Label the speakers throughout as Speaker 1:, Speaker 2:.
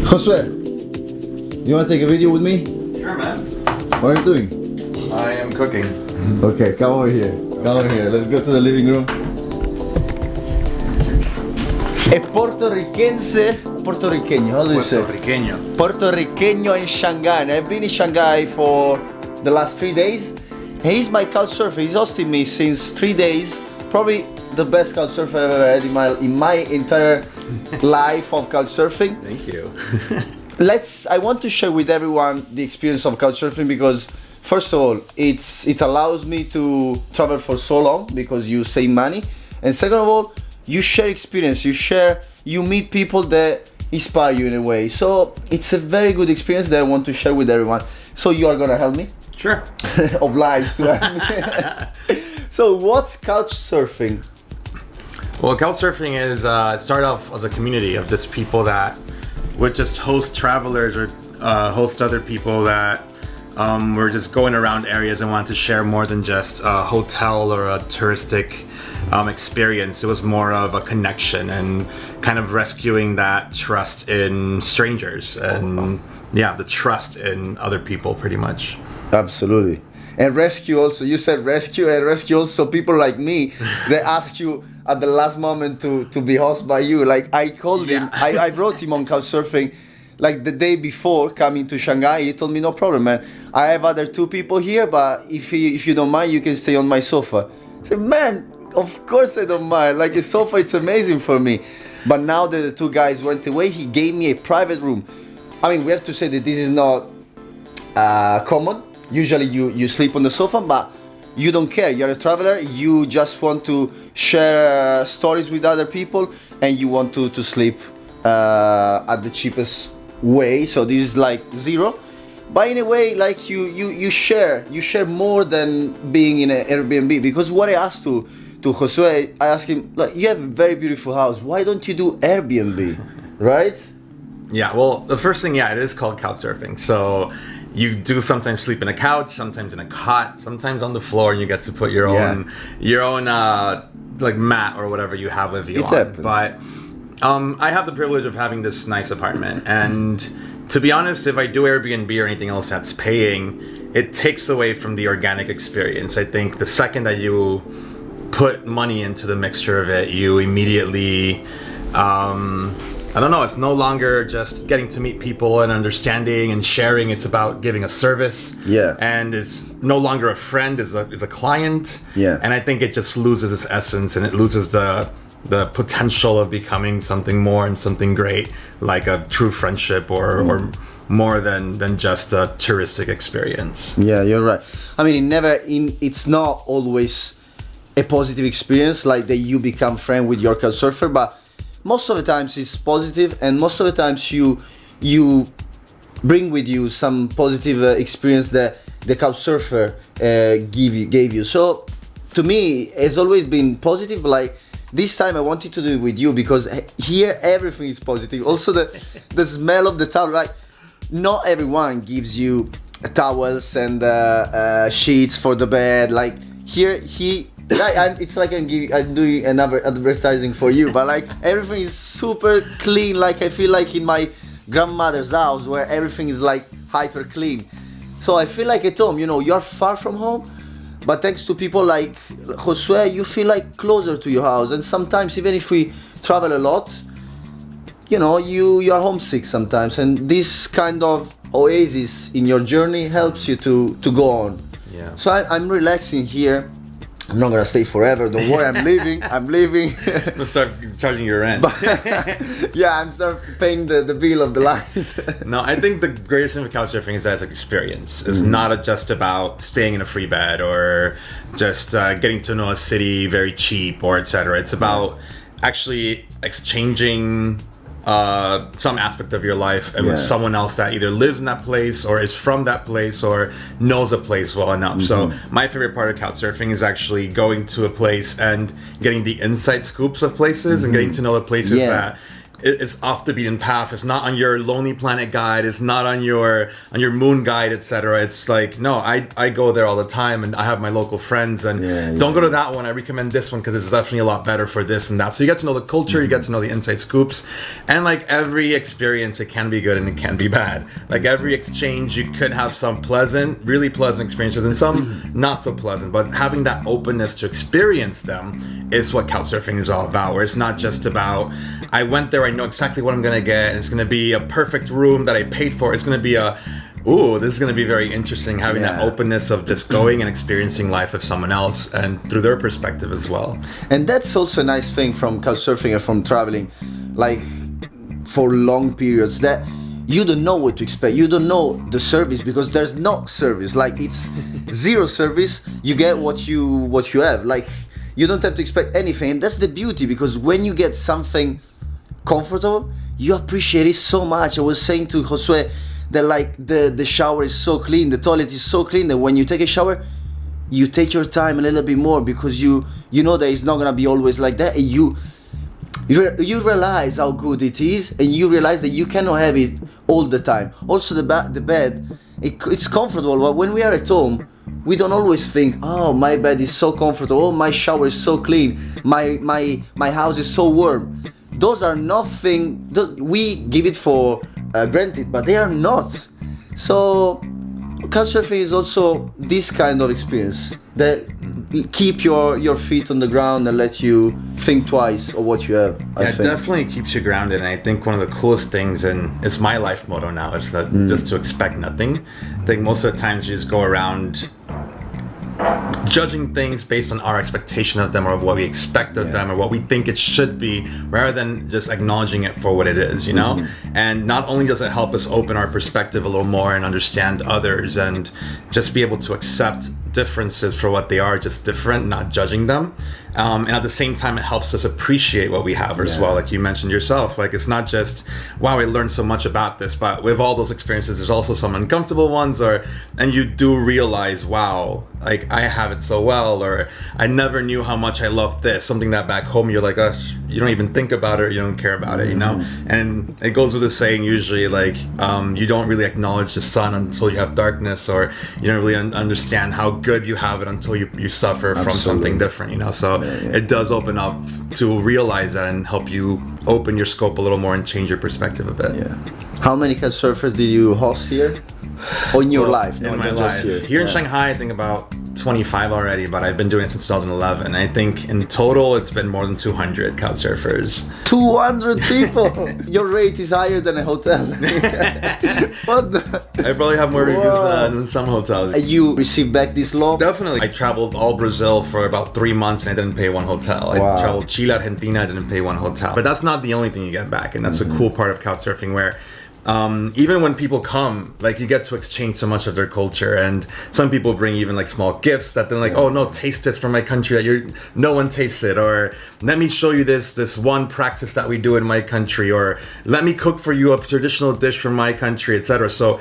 Speaker 1: Josue, you want to take a video with me?
Speaker 2: Sure, man.
Speaker 1: What are you doing?
Speaker 2: I am cooking.
Speaker 1: Okay, come over here. Come over here. Let's go to the living room. A Puertorriqueño, how do you say?
Speaker 2: Puertorriqueño.
Speaker 1: Puertorriqueño in Shanghai. And I've been in Shanghai for the last 3 days. And he's my couch surfer. He's hosting me since 3 days. Probably the best couch surfer I've ever had in my entire life of couch surfing.
Speaker 2: Thank you.
Speaker 1: I want to share with everyone the experience of couch surfing because first of all, it allows me to travel for so long because you save money. And second of all, you share experience, you meet people that inspire you in a way. So it's a very good experience that I want to share with everyone. So you are gonna help me?
Speaker 2: Sure.
Speaker 1: Obliged to help me. So what's couch surfing?
Speaker 2: Well, couchsurfing is it started off as a community of just people that would just host travelers or host other people that were just going around areas and wanted to share more than just a hotel or a touristic experience. It was more of a connection and kind of rescuing that trust in strangers and the trust in other people pretty much.
Speaker 1: Absolutely. And rescue also, you said rescue, and rescue also people like me that ask you at the last moment to be hosted by you. Like I called him, I wrote him on Couchsurfing like the day before coming to Shanghai. He told me, no problem, man. I have other 2 people here, but if you don't mind, you can stay on my sofa. I said, man, of course I don't mind. Like a sofa, it's amazing for me. But now that the 2 guys went away, he gave me a private room. I mean, we have to say that this is not common. Usually you sleep on the sofa, but you don't care. You're a traveler. You just want to share stories with other people, and you want to sleep at the cheapest way. So this is like zero. But in a way, like you share more than being in an Airbnb. Because what I asked to Josue, I asked him, like, you have a very beautiful house. Why don't you do Airbnb, right?
Speaker 2: Yeah, well, the first thing, it is called couchsurfing. So you do sometimes sleep in a couch, sometimes in a cot, sometimes on the floor, and you get to put your own like mat or whatever you have with you on.
Speaker 1: Happens.
Speaker 2: But I have the privilege of having this nice apartment, and to be honest, if I do Airbnb or anything else that's paying, it takes away from the organic experience. I think the second that you put money into the mixture of it, you immediately I don't know, it's no longer just getting to meet people and understanding and sharing. It's about giving a service.
Speaker 1: Yeah.
Speaker 2: And it's no longer a friend, is a client.
Speaker 1: Yeah.
Speaker 2: And I think it just loses its essence and it loses the potential of becoming something more and something great, like a true friendship or more than just a touristic experience.
Speaker 1: Yeah, you're right. I mean, it's not always a positive experience, like that you become friend with your couch surfer, but most of the times it's positive, and most of the times you bring with you some positive experience that the couch surfer gave you. So to me, it's always been positive. Like this time, I wanted to do it with you because here everything is positive. Also, the smell of the towel. Like not everyone gives you towels and sheets for the bed. Like here, it's like I'm doing another advertising for you, but like everything is super clean. Like I feel like in my grandmother's house where everything is like hyper clean. So I feel like at home, you're far from home, but thanks to people like Josue, you feel like closer to your house. And sometimes even if we travel a lot, you are homesick sometimes, and this kind of oasis in your journey helps you to go on.
Speaker 2: Yeah.
Speaker 1: So I'm relaxing here. I'm not gonna stay forever. Don't worry, I'm leaving.
Speaker 2: Let's start charging your rent.
Speaker 1: I'm start paying the bill of the light.
Speaker 2: No, I think the greatest thing with couchsurfing is that it's an experience. It's not just about staying in a free bed or just getting to know a city very cheap or etc. It's about actually exchanging some aspect of your life and with someone else that either lives in that place or is from that place or knows a place well enough. So my favorite part of couchsurfing is actually going to a place and getting the inside scoops of places and getting to know the places that it's off the beaten path. It's not on your Lonely Planet guide. It's not on your moon guide, etc. It's like, no, I go there all the time, and I have my local friends, and don't go to that one. I recommend this one because it's definitely a lot better for this and that. So you get to know the culture, you get to know the inside scoops, and like every experience, it can be good and it can be bad. Like every exchange, you could have some pleasant, really pleasant experiences, and some not so pleasant. But having that openness to experience them is what couchsurfing is all about. Where it's not just about, I went there, I know exactly what I'm gonna get, and it's gonna be a perfect room that I paid for. It's gonna be this is gonna be very interesting, having that openness of just going and experiencing life with someone else and through their perspective as well.
Speaker 1: And that's also a nice thing from couchsurfing and from traveling, like for long periods, that you don't know what to expect. You don't know the service because there's no service. Like it's zero service. You get what you have. Like you don't have to expect anything, and that's the beauty, because when you get something comfortable, you appreciate it so much. I was saying to Josue that like the shower is so clean, the toilet is so clean, that when you take a shower, you take your time a little bit more, because you know that it's not gonna be always like that, and you realize how good it is, and you realize that you cannot have it all the time. Also the bed, it's comfortable, but when we are at home, we don't always think, oh, my bed is so comfortable, oh, my shower is so clean, my house is so warm. Those are nothing, we give it for granted, but they are not. So couchsurfing is also this kind of experience that keep your feet on the ground and let you think twice of what you have.
Speaker 2: It definitely keeps you grounded, and I think one of the coolest things, and it's my life motto now, is that just to expect nothing. I think most of the times you just go around judging things based on our expectation of them, or of what we expect of them, or what we think it should be, rather than just acknowledging it for what it is, you know? And not only does it help us open our perspective a little more and understand others, and just be able to accept differences for what they are, just different, not judging them. And at the same time, it helps us appreciate what we have as well. Like you mentioned yourself, like it's not just, wow, I learned so much about this, but with all those experiences, there's also some uncomfortable ones, and you do realize, wow, like I have it so well, or I never knew how much I loved this, something that back home you're like, you don't even think about it, you don't care about it, you know? And it goes with the saying usually, like, you don't really acknowledge the sun until you have darkness, or you don't really understand how good you have it until you suffer from something different, you know? So it does open up to realize that and help you open your scope a little more and change your perspective a bit.
Speaker 1: How many couchsurfers did you host here? In your life?
Speaker 2: In my life. Here in Shanghai, I think about 25 already, but I've been doing it since 2011. I think in total, it's been more than 200 couchsurfers.
Speaker 1: 200 people! Your rate is higher than a hotel.
Speaker 2: I probably have more reviews than some hotels.
Speaker 1: And you received back this loan?
Speaker 2: Definitely. I traveled all Brazil for about 3 months and I didn't pay one hotel. I traveled Chile, Argentina, I didn't pay one hotel. But that's not the only thing you get back, and that's a cool part of couchsurfing, where even when people come, like you get to exchange so much of their culture, and some people bring even like small gifts that they're like, oh no, taste this from my country that no one tastes it, or let me show you this one practice that we do in my country, or let me cook for you a traditional dish from my country, etc. So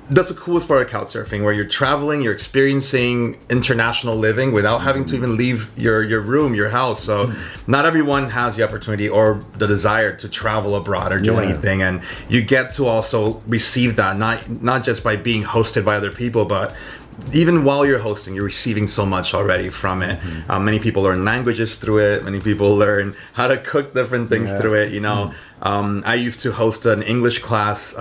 Speaker 2: that's the coolest part of couchsurfing, where you're traveling, you're experiencing international living without having to even leave your room, your house. So not everyone has the opportunity or the desire to travel abroad or do anything, and you get to also receive that not just by being hosted by other people, but even while you're hosting, you're receiving so much already from it. Many people learn languages through it. Many people learn how to cook different things through it, you know. I used to host an English class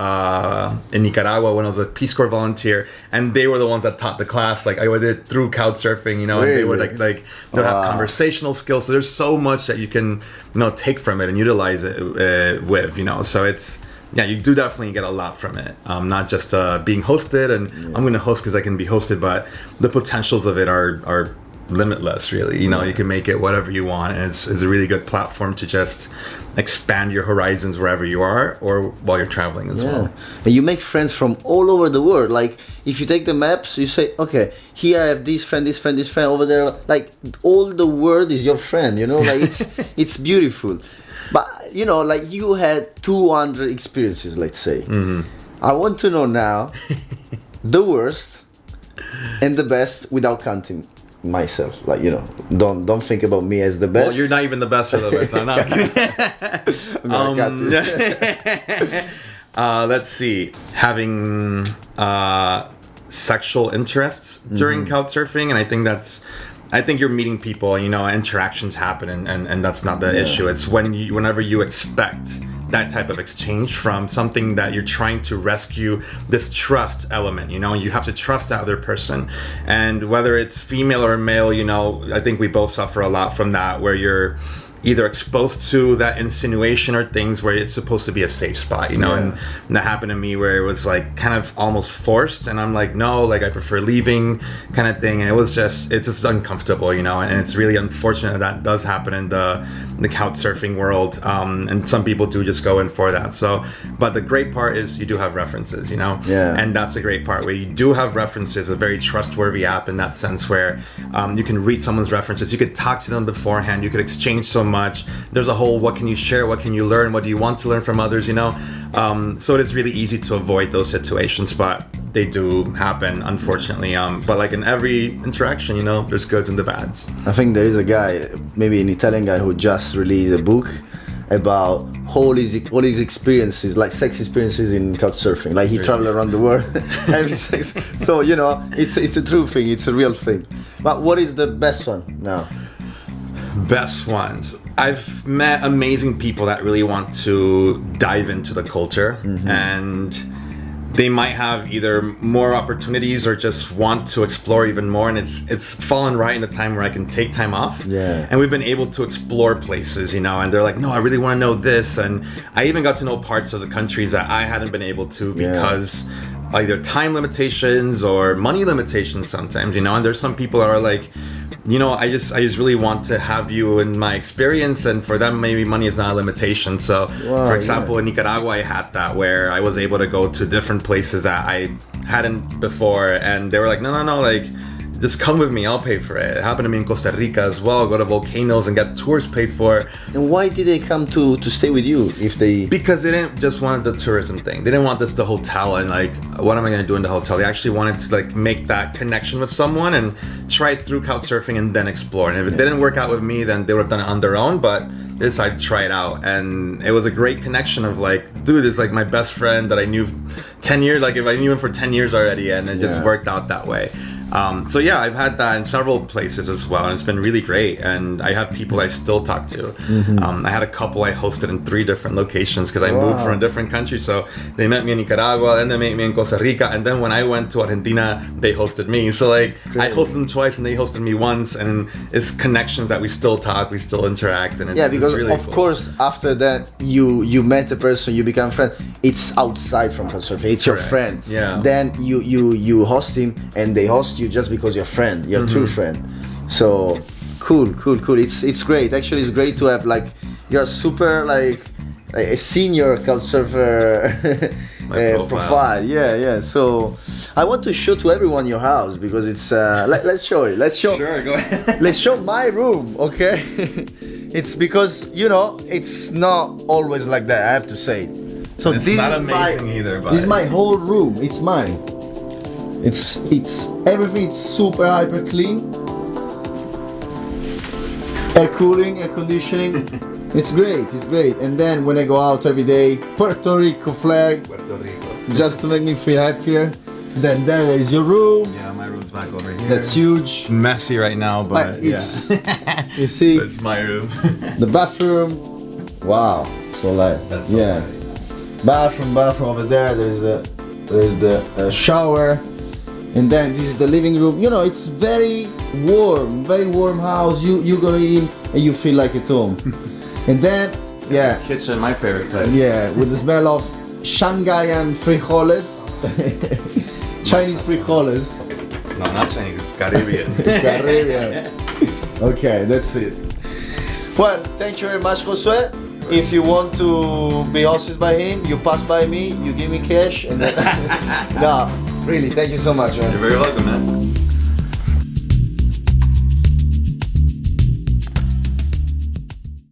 Speaker 2: in Nicaragua when I was a Peace Corps volunteer, and they were the ones that taught the class. Like I did it through couchsurfing, you know, and they would like they'd have conversational skills. So there's so much that you can, you know, take from it and utilize it with, you know. So it's, yeah, you do definitely get a lot from it. Not just being hosted, and I'm going to host because I can be hosted, but the potentials of it are limitless, really. You know, you can make it whatever you want, and it's a really good platform to just expand your horizons wherever you are, or while you're traveling as well.
Speaker 1: And you make friends from all over the world. Like if you take the maps, you say, okay, here I have this friend, this friend, this friend, over there. Like all the world is your friend, you know. Like it's beautiful. But you know, like you had 200 experiences, let's say. I want to know now the worst and the best without counting. myself. Like, you know, don't think about me as the best.
Speaker 2: Well, you're not even the best for the best. I'm not kidding. Let's see. Having sexual interests during couchsurfing, and I think you're meeting people, and, you know, interactions happen, and that's not the issue. It's whenever you expect that type of exchange from something that you're trying to rescue, this trust element, you know, you have to trust the other person. And whether it's female or male, you know, I think we both suffer a lot from that, where you're either exposed to that insinuation or things where it's supposed to be a safe spot, you know. And that happened to me where it was like kind of almost forced, and I'm like, no, like I prefer leaving kind of thing. And it's just uncomfortable, you know. And it's really unfortunate that does happen in the couch surfing world, and some people do just go in for that. So, but the great part is you do have references, you know. And that's the great part, where you do have references, a very trustworthy app in that sense, where you can read someone's references, you could talk to them beforehand, you could exchange so much. There's a whole, what can you share, what can you learn, what do you want to learn from others, you know. So it is really easy to avoid those situations, but they do happen, unfortunately. But like in every interaction, you know, there's goods and the bads.
Speaker 1: I think there is a guy, maybe an Italian guy, who just released a book about all his experiences, like sex experiences in couchsurfing. Like he traveled around the world, having sex. So, you know, it's a true thing, it's a real thing. But what is the best one now?
Speaker 2: Best ones. I've met amazing people that really want to dive into the culture, and they might have either more opportunities or just want to explore even more, and it's fallen right in the time where I can take time off. And we've been able to explore places, you know, and they're like, no, I really want to know this. And I even got to know parts of the countries that I hadn't been able to because either time limitations or money limitations sometimes, you know. And there's some people that are like, you know, I just really want to have you in my experience, and for them maybe money is not a limitation. So for example, in Nicaragua, I had that, where I was able to go to different places that I hadn't before, and they were like, no, like, just come with me, I'll pay for it. It happened to me in Costa Rica as well. Go to volcanoes and get tours paid for.
Speaker 1: And why did they come to stay with you if they...
Speaker 2: Because they didn't just want the tourism thing. They didn't want this the hotel and like, what am I going to do in the hotel? They actually wanted to like make that connection with someone and try it through couchsurfing and then explore. And if it didn't work out with me, then they would have done it on their own. But they decided to try it out. And it was a great connection of like, dude, it's like my best friend that I knew 10 years, like if I knew him for 10 years already, and it just worked out that way. So yeah, I've had that in several places as well, and it's been really great. And I have people I still talk to. I had a couple I hosted in 3 different locations because I moved from a different country. So they met me in Nicaragua, then they met me in Costa Rica, and then when I went to Argentina, they hosted me. So like, I hosted them twice and they hosted me once, and it's connections that we still talk, we still interact, and it's,
Speaker 1: because
Speaker 2: it's really
Speaker 1: of
Speaker 2: cool.
Speaker 1: course after that you met a person, you become friend. It's outside from couchsurfing. It's your friend. Then you host him and they host you just because you're a friend, you're a true friend. So cool. It's great. Actually, it's great to have like, you're super like a senior couchsurfer profile. Yeah. So I want to show to everyone your house because it's let's show it.
Speaker 2: Sure, go ahead.
Speaker 1: Let's show my room, okay? It's because, you know, it's not always like that, I have to say. So
Speaker 2: it's
Speaker 1: this
Speaker 2: not
Speaker 1: is
Speaker 2: amazing either, but
Speaker 1: this is my whole room. It's mine. It's everything. It's super hyper clean. Air cooling, air conditioning. It's great. And then when I go out every day, Puerto Rico flag, just to make me feel happier. Then there is your room.
Speaker 2: Yeah, my room's back over here.
Speaker 1: That's huge.
Speaker 2: It's messy right now, but
Speaker 1: it's, you see,
Speaker 2: it's my room.
Speaker 1: the bathroom. Wow. So like,
Speaker 2: That's so
Speaker 1: bathroom over there. There's the shower. And then this is the living room. You know, it's very warm house. You go in and you feel like at home. And then,
Speaker 2: Kitchen, my favorite place.
Speaker 1: Yeah, with the smell of Shanghaian frijoles. Chinese frijoles.
Speaker 2: No, not Chinese, Caribbean.
Speaker 1: Caribbean. Okay, that's it. Well, thank you very much, Josué. If you want to be hosted by him, you pass by me, you give me cash, and then... No, really, thank you so much, man.
Speaker 2: You're very welcome, man.